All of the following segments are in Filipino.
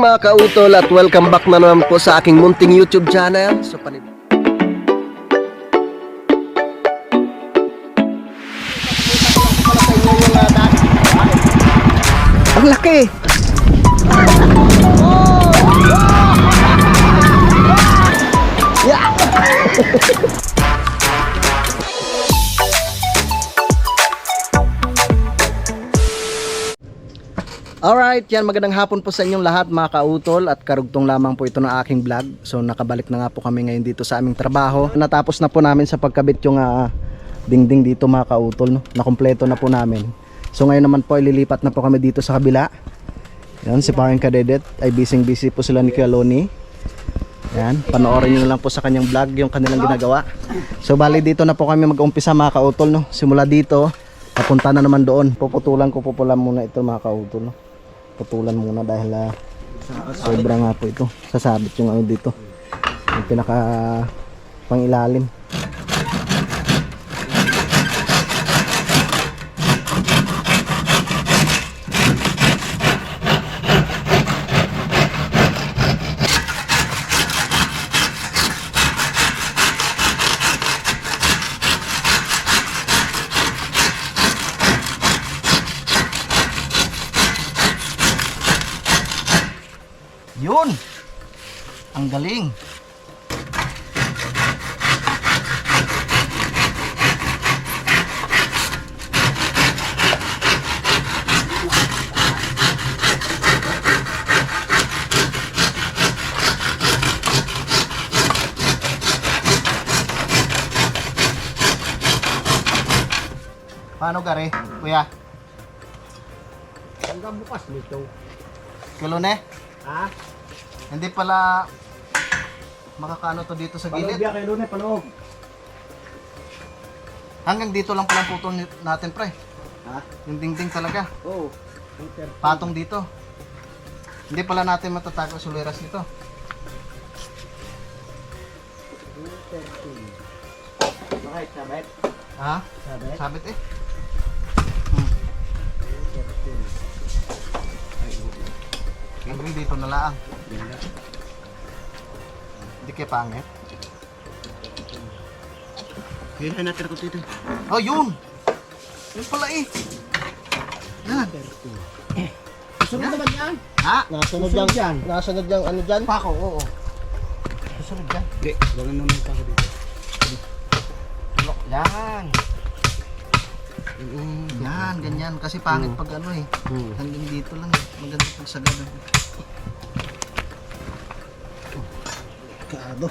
mga kautol at welcome back na naman po sa aking munting YouTube channel. So, ang laki! Yeah! Alright, yan, magandang hapon po sa inyong lahat mga kautol at karugtong lamang po ito ng aking vlog. So nakabalik na nga po kami ngayon dito sa aming trabaho. Natapos na po namin sa pagkabit yung dingding dito mga kautol, no? Nakompleto na po namin. So ngayon naman po ililipat na po kami dito sa kabila. Yan, si Paring Kadedet ay busy po sila ni Kuya Loni. Yan, panoorin nyo lang po sa kanyang vlog yung kanilang ginagawa. So bali dito na po kami mag-umpisa mga kautol, no? Simula dito, papunta na naman doon. Puputulan ko po pula muna ito mga kautol, no? Putulan muna dahil sobra nga po ito. Sasabit yung ano dito, yung pinaka pangilalim. Yun! Ang galing! Paano gari, kuya? Hanggang bukas nito. Kilone? Ha? Hindi pala makakaano to dito sa Paloob gilid. yan kay Lune, paloob. Hanggang dito lang pala putol natin, pre. Ha? Yung dingding talaga. Oo. Patong dito. Hindi pala natin matatago suliras nito. Bakit? Sabit? Ha? Sabit? Sabit eh. Hanggang dito na laang. Hindi kaya pangit. Kailan natin ako dito? Oh, yun! Yun pala eh. Yan. Susunod naman yan. Ha? Nasunod yan. Nasunod yung ano dyan? Pako, oo. Susunod yan. Hindi. Huwag naman pa ako dito. Tulok. Yan. Yan, ganyan. Kasi pangit pag ano eh. Hanggang dito lang. Maganda pag sagada. Kado.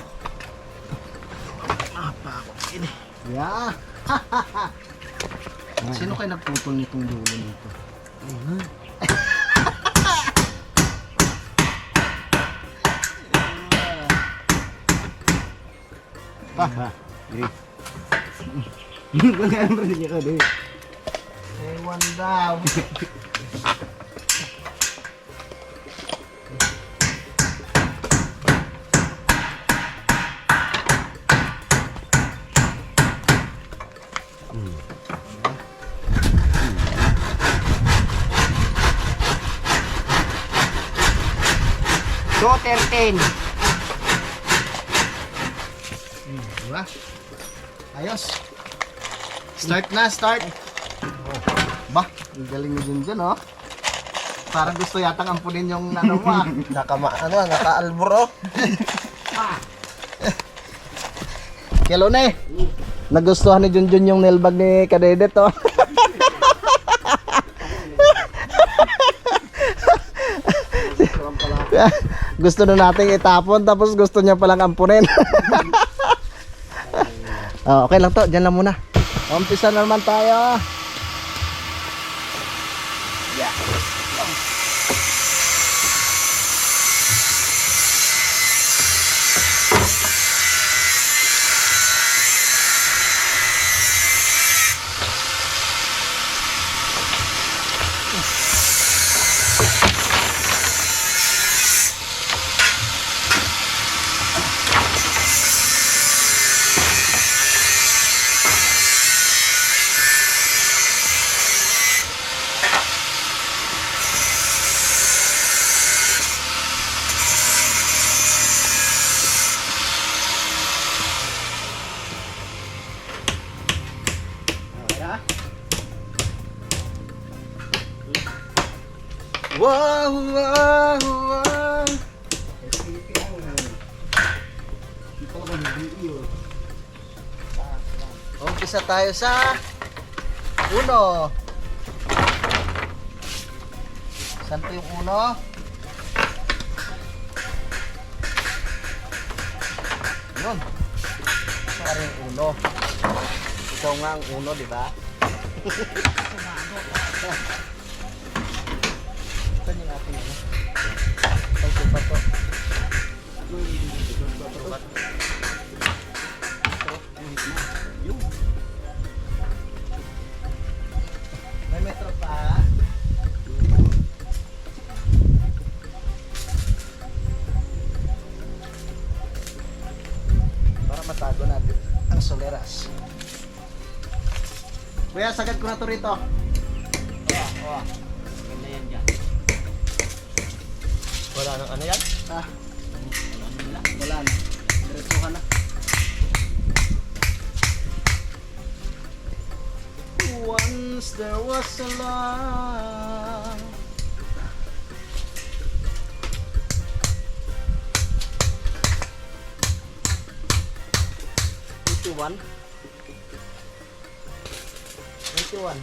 Pako. Ini. Yeah. Sino kayo nagputol nitong dulo nito? Ha? Diri. Kaya naman rin ako diri. Ewan daw. So, 13. Diba? Ayos. Start na, start. Bah, ang galing mo dyan oh. Parang gusto yatang ampunin yung ano mo ah. Naka-alburo. Kelone, nagustuhan ni Junjun yung nailbag ni Kadedet oh. Gusto na nating itapon tapos gusto niya palang ampunin. Oh, okay lang to, dyan lang muna. Umpisa na naman tayo. Yeah. Wow, wow, wow. Umpisa tayo sa uno. Saan po yung uno? Yun. Saan yung uno? Ikaw nga ang uno, di ba? Saan yung ating ano? Saan yung bato? May metro pa. Para matago natin ang soleras. Kuya, sagad ko na to rito. Ganda yan dyan. Wala nang ano yan? Ah, wala na. Diretso ka na. Once there was a love. One. 21.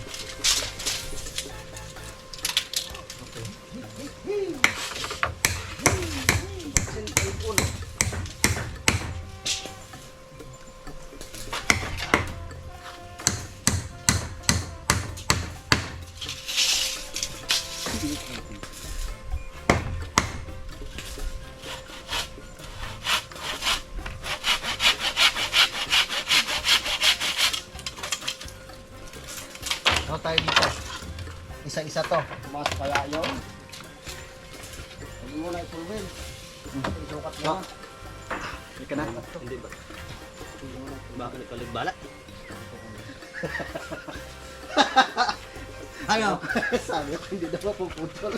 Ano tayo dito? Isa-isa to. Mas kaya yun. Huwag mo na ipulwin. Isukat mo. No. Ika na. Hindi ba? Bakit nagkaligbalat? Ano? Sabi ko hindi na mapuputol.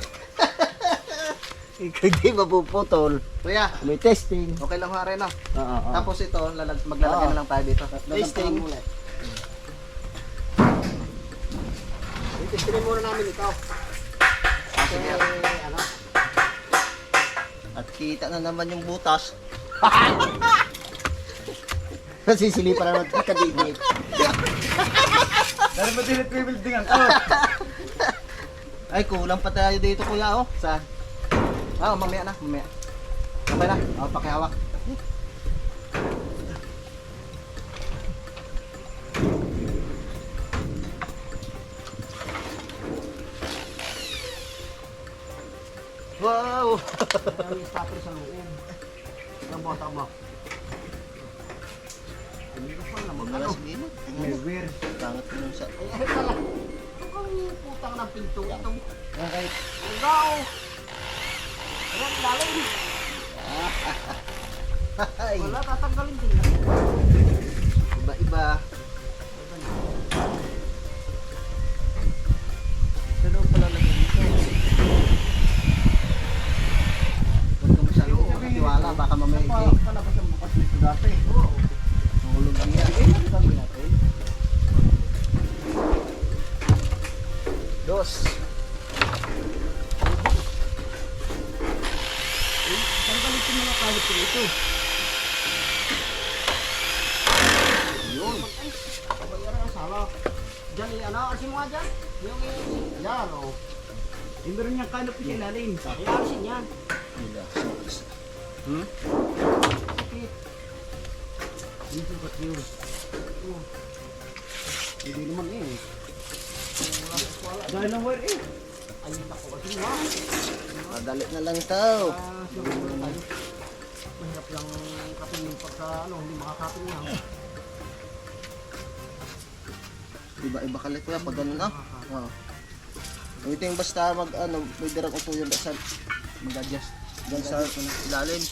Hindi mapuputol. Kuya, May testing. okay lang ho Arena. Oo. Tapos ito, maglalagay na lang tayo dito. Testing. Testingin muna namin ikaw. Kasi ano? At kita na naman yung butas. Nasisilipan na natin kadibig. Dahil ba din building ang Ay, kulang pa tayo dito kuya oh. Saan? Ah, mamaya na, mamaya. Okay na, pakihawak. Wow! Ang stopper sa loob. Ang bota mo. Hindi ko pa na mag-ano. May weird. Tangat ko nun sa... Ay, pala. Ito ang putang ng pinto ito. Okay. Ikaw! Ayan, lalim. Ay, Wala, tatanggalin din. iba-iba. Ito daw pala lang dito. Huwag ka masyadong makatiwala, baka mamaya i-game. Palabas ang bukas nito dati. Oo. Mahulog niya. Sabi natin. Dos. Tanggalin ko mga kahit ito. Yun. Ay, kabayaran ang sala. Diyan, ano, arsin mo nga dyan. Yung, yan, o. Yung meron niyang kanop sa ilalim. Ay, arsin yan. Hmm? Sakit. Hindi ko ba't yun? Hindi naman eh. Dahil ng wire eh. Ay, ako kasi nga. Madali na lang ito. Siguro tayo. Mahirap lang kapin yung pagka, ano, hindi makakapin lang. Iba-iba kalit kuya pag ganun ah. Oo. Ito yung basta mag ano, may dirang upo yung basta mag-adjust. Diyan sa ilalim.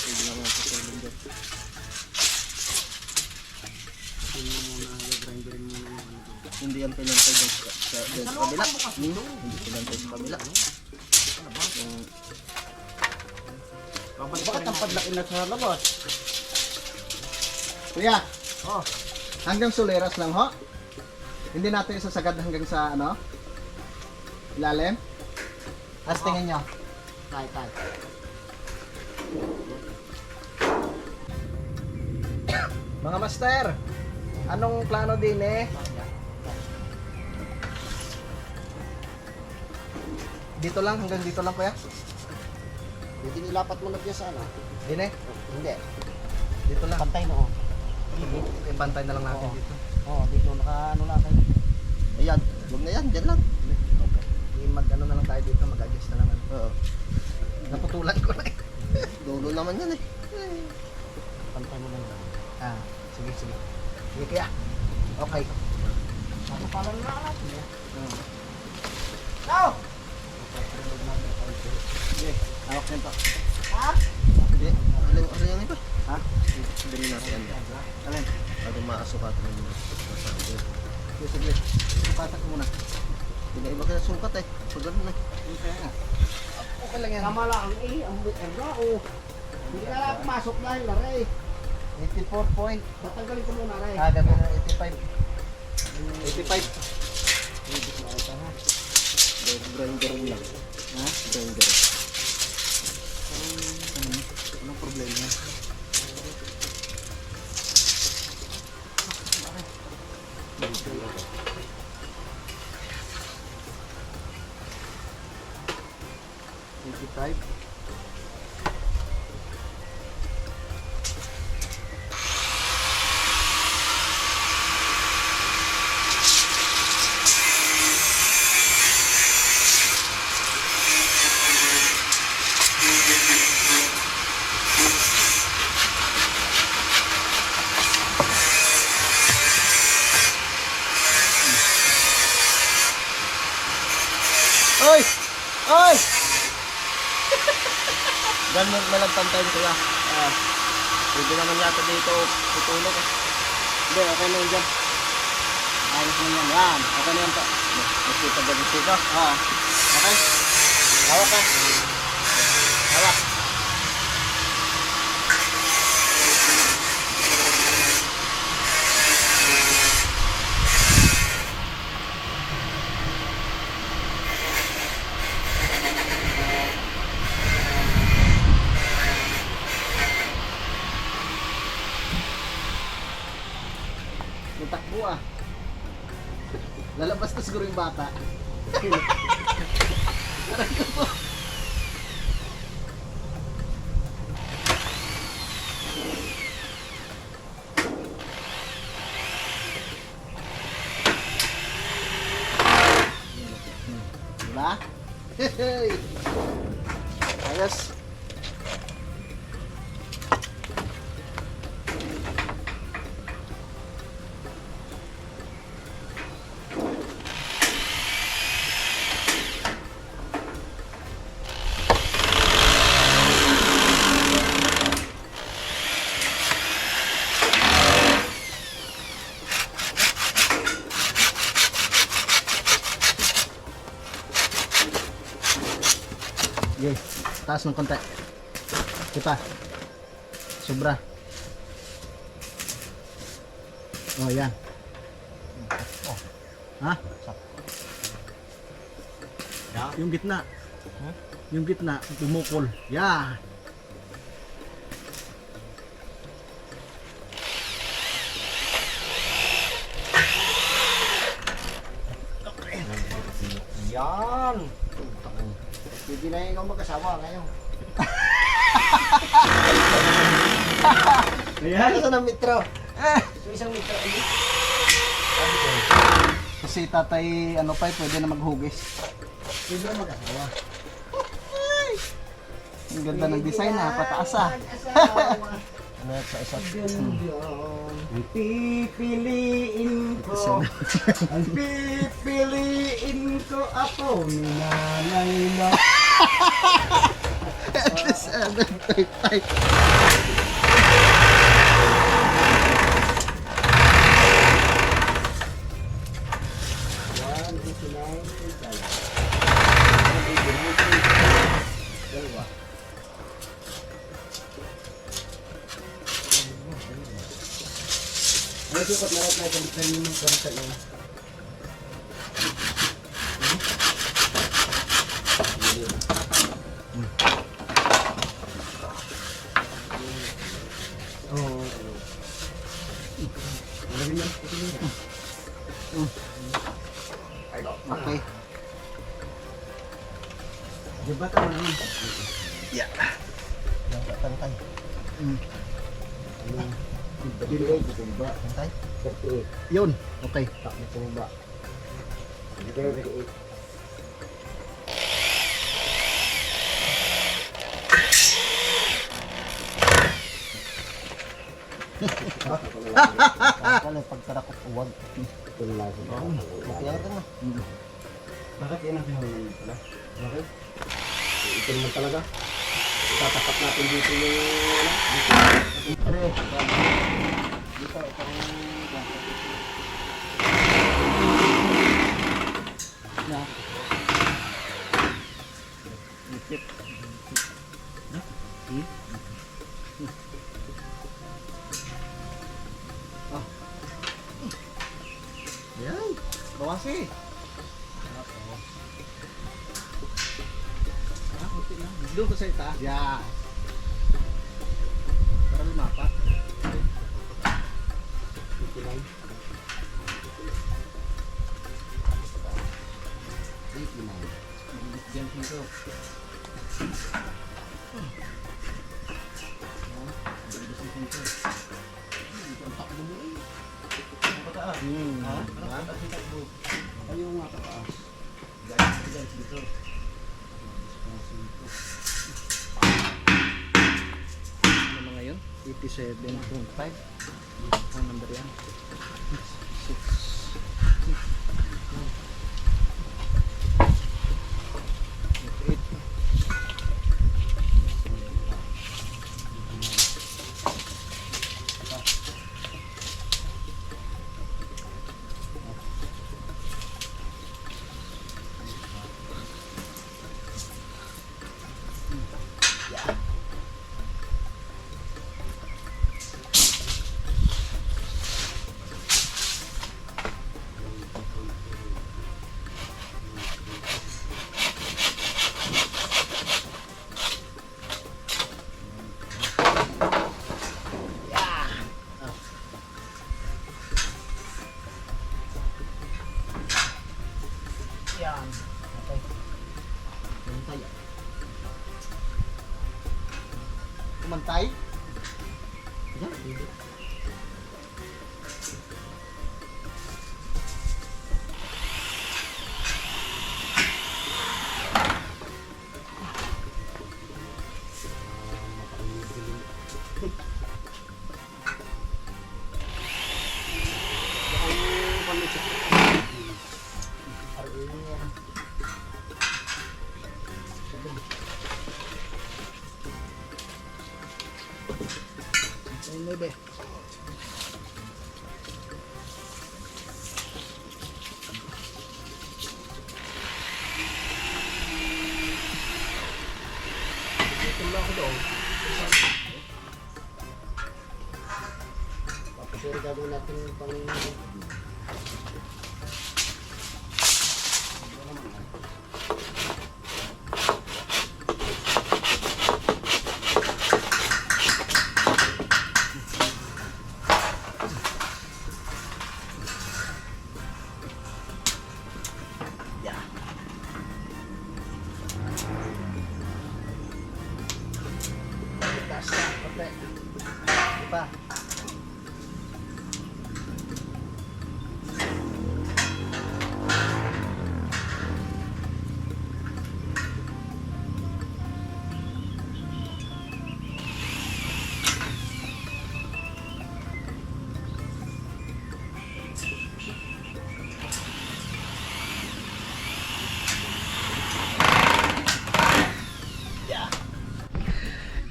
Pwede naman sa ilalim dyan. Hindi yan pinantay dyan sa kabila. Hindi pinantay sa kabila. Bakit ang padlaki na sa labas? Kuya, Oh, hanggang soleras lang ho. Hindi natin isasagad hanggang sa ano? Ilalim? Tapos tingin nyo. Tay. Mga master, anong plano din eh? Dito lang, hanggang dito lang kuya? Pwede nilapat mo na dyan sa ano? Din eh? Hindi. Dito lang. Pantay no. Okay, bantay na lang natin Oo. dito. Oo, dito naka ano lang kayo. Ayan, huwag na yan, dyan lang. Okay. Mag-ano na lang tayo dito, mag-adjust na lang. Ano. Oo. Naputulan ko na eh. Dulo naman yan eh. Pantay mo lang. Ah, sige. Sige kaya. Okay. Ano pala na natin eh? Go! Sige, hawak nito. Ha? Sige. Ano yung iba? Ha? Dali natin yan. Alin? Ano maasukatan mo muna. Sige. Patak ko muna. Pinaiba ka na sungkat eh. Pag ganun eh. Okay nga. Okay lang yan. Tama lang eh. Ang brao. Hindi ka lang pumasok dahil na rin. 84 point. Tatanggalin ko muna rin. Gabi na 85. 85. Grinder mo lang. Ha? Grinder. Anong problema yan? Oy! Oy! Ganun na lang pantay ko ya. Pwede naman yata dito tutulog eh. Hindi, okay na yun dyan. Ayos na yan. Yan. Okay na yan po. Nakita ba dito ka? Oo. Okay. Hawak ka. Hawak. Natakbo ah. Lalabas na siguro yung bata. Diba? Hey! Ayos. Yes, taas ng konti. Kita. Sobra. Oh, yan. Oh. Ha? Yan. Yung gitna. Yung gitna, bumukol. Yeah. Yan. Pwede na ikaw mag-asawa ngayon. Ayan. Ito ng metro. So isang metro. Kasi tatay, ano pa, pwede na maghugis. Pwede na mag-asawa. Ang ganda ng design ha, pataas ha. Ano sa isa't Ang pipiliin ko, ang pipiliin ko ako ni nanay na. At least, tay. May sukot na rin na yung ng konta niya. Okay. Diba tama naman? Yeah. Tantay. Dili tumba. Tantay. 38. Yun. Okay. Takbo tumba. Dito 38. Kala pagtarakot uwag. Kaya ka na. Bakit yan ang pinahuli pala? Bakit? Ito naman talaga. Tatapat natin dito yung dito. Dito itong na. Ipit. Yan. Bawasi. Kunti lang. Doon ko sa itaas. Yeah. Para lumapat. Dito lang. Dito lang. Diyan dito. Ayaw nga kataas. Ano mga yun? 87.5. Ang number yan. 6. 8. Yan. Okay. Kumantay. Kumantay? Yan. Dito. Ayun na ba? Dito lang ako doon. Papasuri gagawin natin yung pang... Pa.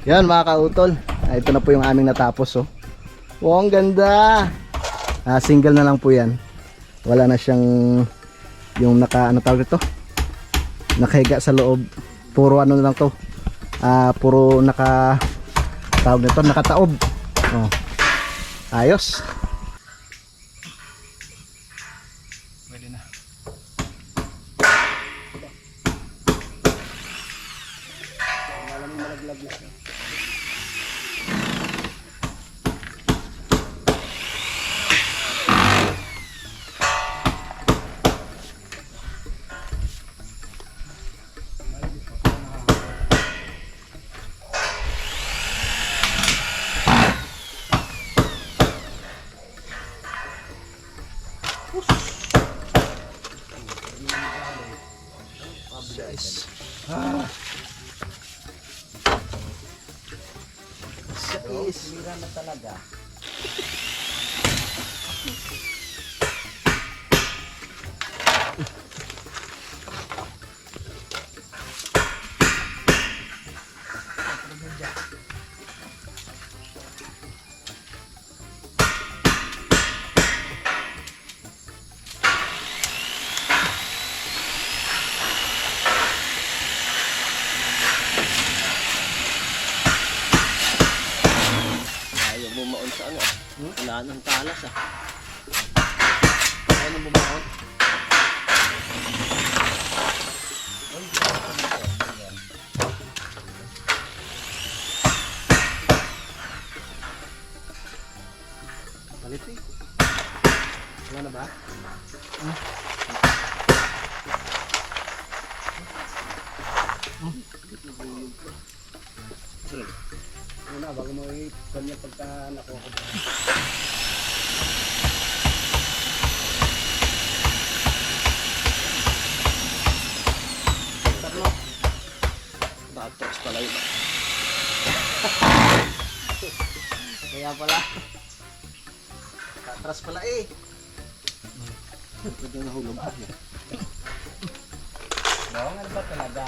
Yan mga kautol. Ito na po yung aming natapos oh. Wow, ang ganda. Single na lang po yan. Wala na siyang yung naka ano tawag ito? Nakahiga sa loob. Puro ano na lang to. Puro naka tawag nito, nakataob. Oh. Ayos. Pwede na. Mira na talaga. Ayaw bumaon sa ano. Wala ng talas ah. Ayaw nang bumaon. Palit eh. Wala na ba? Una, bago mo kanya pagka nakuha ko. Batteries pala yun. Kaya pala. Katras pala eh. Pwede nahulog ako. Bawangan ba talaga?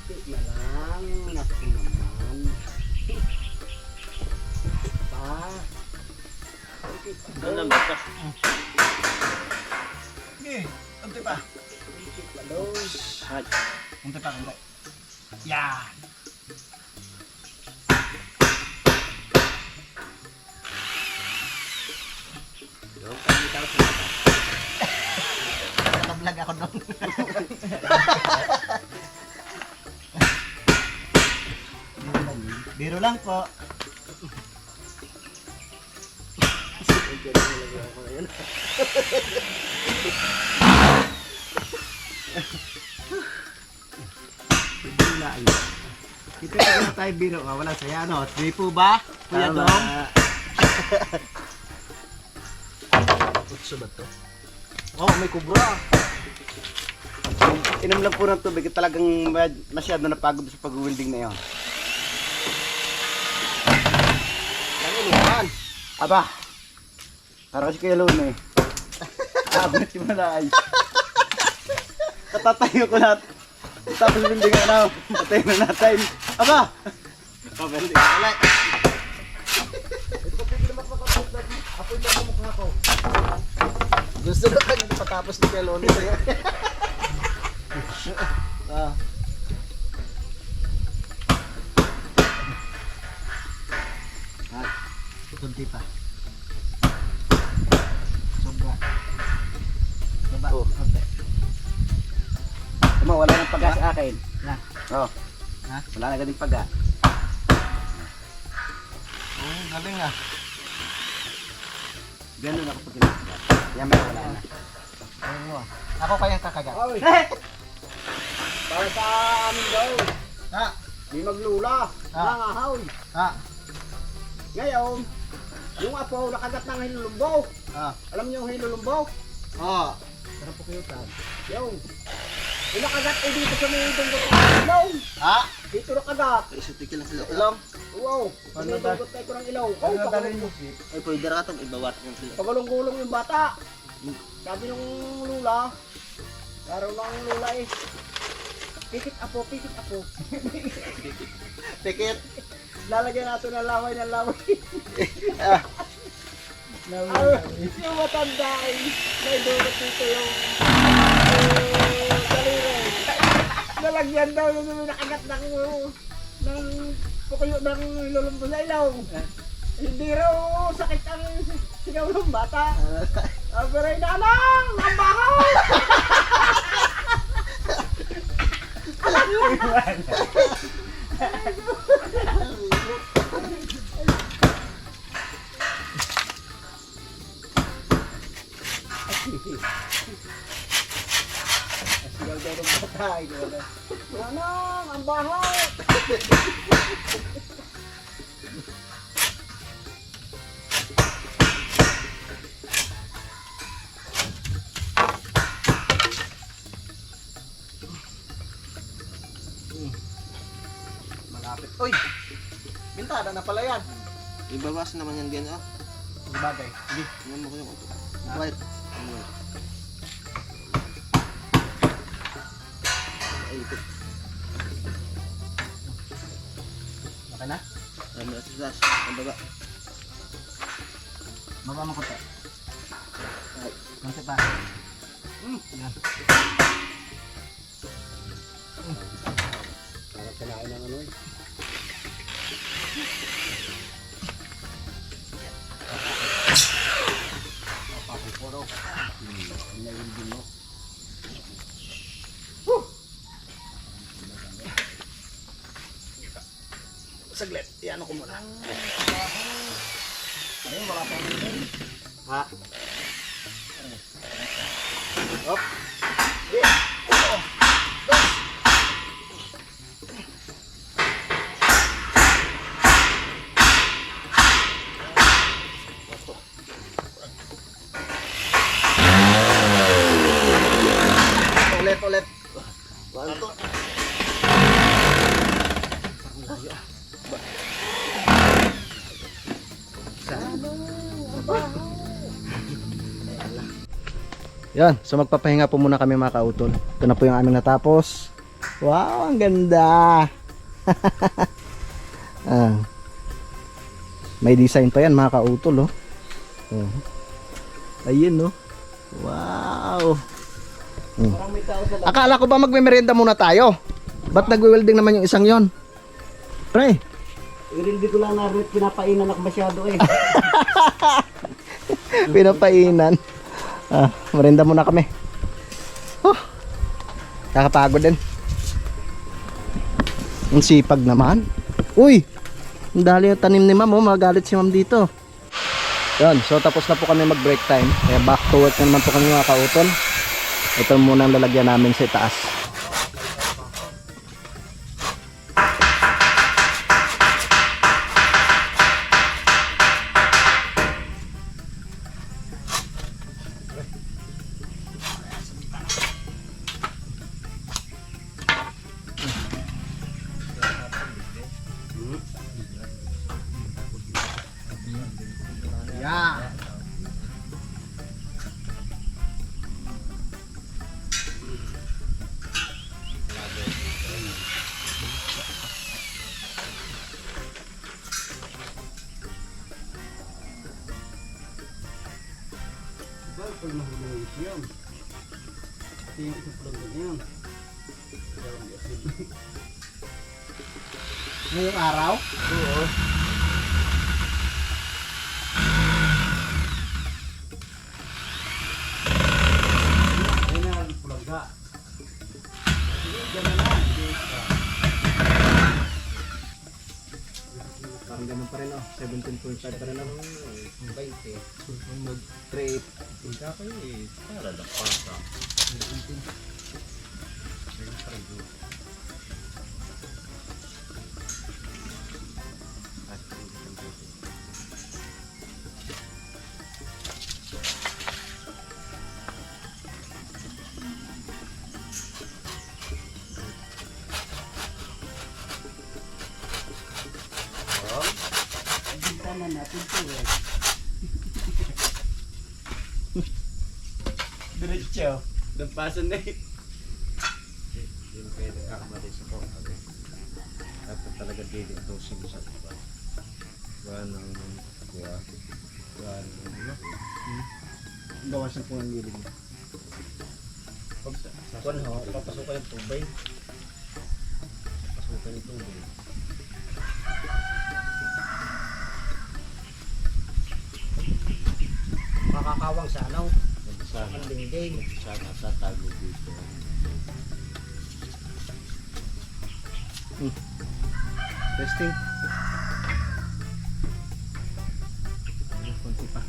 Hindi na lang. Naku naman. Pa. Doon lang ba? Okay, unti pa. Palos. Ay. Unti pa, unti. Yan. Naka-vlog ako doon. Biro lang po. Bila ay. Kita na tayo biro ka. Walang saya no. Di po ba? Kuya Tama. Dong. Utso ba to? Oh, may kubra. Inom lang po ng tubig. Talagang masyado napagod sa pag-welding na yun. Yan inuman. Aba. Para kasi Kuya Lone eh. Abot yung malay. Katatayo ko lahat. Tapos building ka na. Patayo na natin. Aba. Pabalik. Wala. Apoy na mukha ko. Gusto na kanya patapos ni Kelone sa'yo. Ah. Kunti pa. Sobra. Baba. Oh. Konti. Tama, wala nang paga sa akin. Na. Oh. Ha? Wala na galing paga. Oh, galing ah. Ganun ako pag ginagawa. Yan may wala na. Galing mo ah. Ako kaya kakagat. Para sa amin daw. Ha? Di maglula. Ah. Nangahaw. Ha? Ngayon, yung apo nakagat ng hilulumbo. Ah. Alam niyo yung hilulumbo? Oh. Sarap po kayo tan. Yung. Yung nakagat ay dito sa may dunggot ng ilaw. Ha? Dito nakagat. Isa tigil lang sila. Ilong. Wow. Sa Ano may ba? dunggot tayo ko ng ilaw. Oh, Ano dalhin mo? Ay, pwede na katong ibawat ng sila. pagulong-gulong yung bata. Sabi nung lula, laro lang ang lula eh. Pikit apo, pikit apo. Tikit. Lalagyan natin ng laway. Ah. Yung matanda ay may dulot dito yung daliri. Nalagyan daw yung nakagat ng pukuyo ng lulumbo sa ilaw. Hindi raw sakit ang sigaw ng bata. Pero inanang! Ang bahaw! Sigaw daw ng bata. Inanang! Ang bahaw! Tarantado na pala yan. Ibabas naman yan din, oh. Bagay. Hindi. Tingnan mo ko yung white. Ay, ito. Okay na? Ano, asas. Ang baba. Baba mo konti. Konti pa. Yan. Parang kinain ng ano eh. Papapuro. Inayin din mo. Saglit. Iyan ko muna. Ayun, wala pa rin. Ha? Hop. Ulit. One, two. Yan, so magpapahinga po muna kami mga kautol. Ito na po yung aming natapos. Wow, ang ganda. Ah. May design pa yan mga kautol, oh. Ayun, oh. Wow. Parang may tao sa labas. Akala ko ba magme-merienda muna tayo? Ba't nag-welding naman yung isang yon? Pre, Hindi ko lang narinig, pinapainan ako masyado eh. pinapainan. Merienda muna kami. Nakapagod din. Ang sipag naman. Uy! Ang dali yung tanim ni ma'am, oh. Magalit si ma'am dito. Yan, so tapos na po kami mag-break time. Kaya back to work na naman po kami mga kautol. Ito muna ang lalagyan namin sa taas. Yeah. Pag nahulog ito yun. Ito yung isa pala na yan. Ngayong araw? Oo. Ayun na, pulaga. Parang ganun pa rin, oh. 17.5 pa rin, oh. 20. Mag-trade. Hindi kayo eh. Para lang pasa. Bintana natin ito eh. Diretso. Nagpasan na eh. Hindi kayo nagkakamali sa kong kami. Dapat talaga didiktusin sa iba. Gawa ng kuha. Gawa ng ano. Bawasan po ang gilid. Pag kuhan ho, papasukan yung tubig. Papasukan yung tubig. Makakawang sa ano? Sana. Ang dingding. Sana tatago dito. Testing. Konti pa.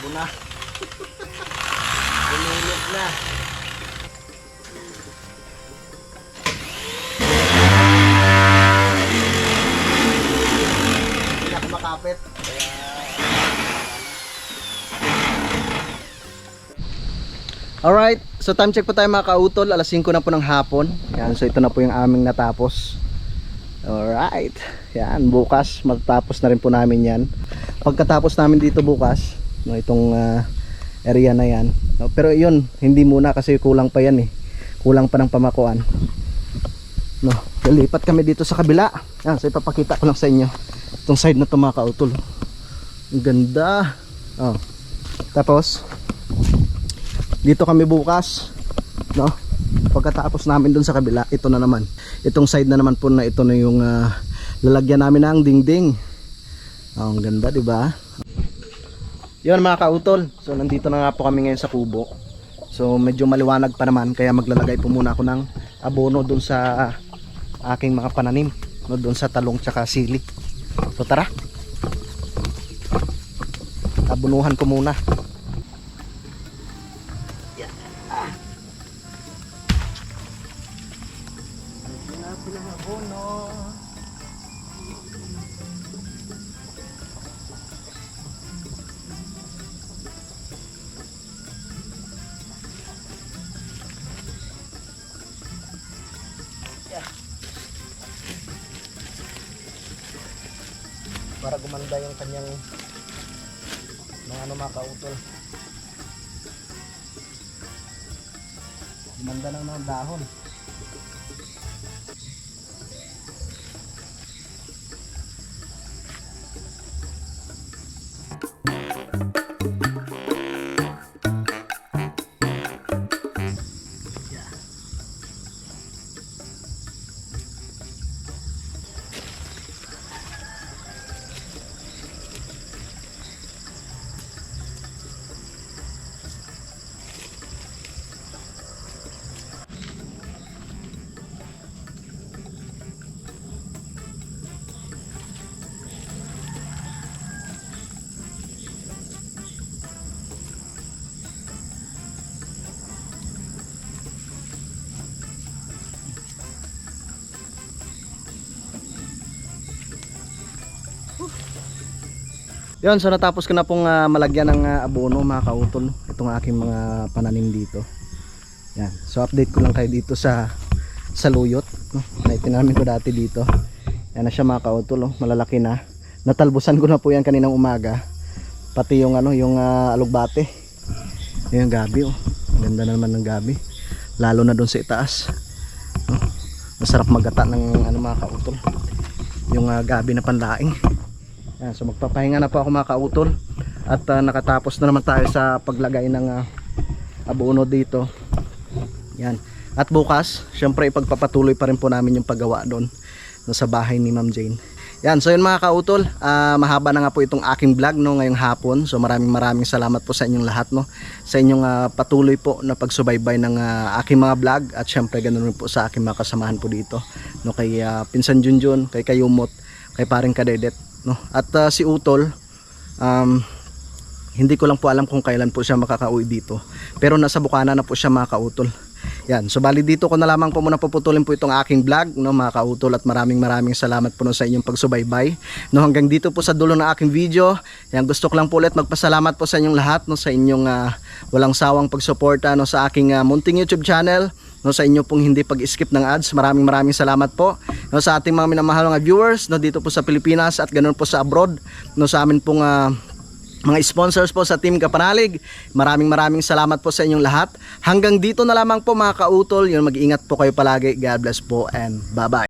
Takbo na. Bumilip na. Hindi na ako makapit. Alright, so time check po tayo mga kautol. Alas 5 na po ng hapon. Yan, so ito na po yung aming natapos. Alright, yan, bukas matatapos na rin po namin yan. Pagkatapos namin dito bukas, no, itong area na yan, no, pero yun, hindi muna kasi kulang pa yan eh. Kulang pa ng pamakuan, no. Lilipat kami dito sa kabila. Yan, so ipapakita ko lang sa inyo itong side na ito mga kautol. Ang ganda. Oh. Tapos dito kami bukas, no. Pagkatapos namin dun sa kabila, ito na naman, itong side na naman po na ito na yung lalagyan namin ng dingding. Oh, ang ganda, di ba? Yun mga kautol, so nandito na nga po kami ngayon sa kubo. So medyo maliwanag pa naman, kaya maglalagay po muna ako ng abono dun sa aking mga pananim, no, dun sa talong tsaka sili. So tara, abunuhan ko muna. Para gumanda yung kanyang mga kautol. Gumanda ng mga dahon. Yun, so natapos ko na pong malagyan ng abono mga kautol, itong aking mga pananim dito. Yan, so update ko lang kayo dito sa luyot, no, na itinamin ko dati dito. Yan na siya mga kautol, malalaki na. Natalbusan ko na po yan kaninang umaga. Pati yung yung alugbate. Yung gabi, ang ganda na naman ng gabi. Lalo na doon sa itaas. No? Masarap magata ng mga kautol. Yung gabi na panlaing. Yan, so magpapahinga na po ako mga kautol. At nakatapos na naman tayo sa paglagay ng abono dito. Yan. At bukas, syempre ipagpapatuloy pa rin po namin yung paggawa doon, no, sa bahay ni Ma'am Jane. Yan, so yun mga kautol, mahaba na nga po itong aking vlog, no, ngayong hapon. So maraming salamat po sa inyong lahat, no, sa inyong patuloy po na pagsubaybay ng aking mga vlog. At syempre ganoon rin po sa aking mga kasamahan po dito, no, kay Pinsan Junjun, kay Kayumot, kay Paring Kadedet, no. At si Utol, hindi ko lang po alam kung kailan po siya makakauwi dito, pero nasa Bukana na po siya mga kautol. Yan, so bali dito ko na lamang po muna puputulin po itong aking vlog, no, mga kautol. At maraming salamat po no, sa inyong pagsubaybay, no, hanggang dito po sa dulo ng aking video. Yan, gusto ko lang po ulit magpasalamat po sa inyong lahat, no, sa inyong walang sawang pagsuporta, no, sa aking munting YouTube channel, no, sa inyo pong hindi pag-skip ng ads. Maraming salamat po, no, sa ating mga minamahal ng viewers, no, dito po sa Pilipinas at ganoon po sa abroad, no, sa amin pong mga sponsors po sa Team Kapanalig. Maraming salamat po sa inyong lahat. Hanggang dito na lamang po mga kautol. Yun, mag-ingat po kayo palagi. God bless po and bye bye.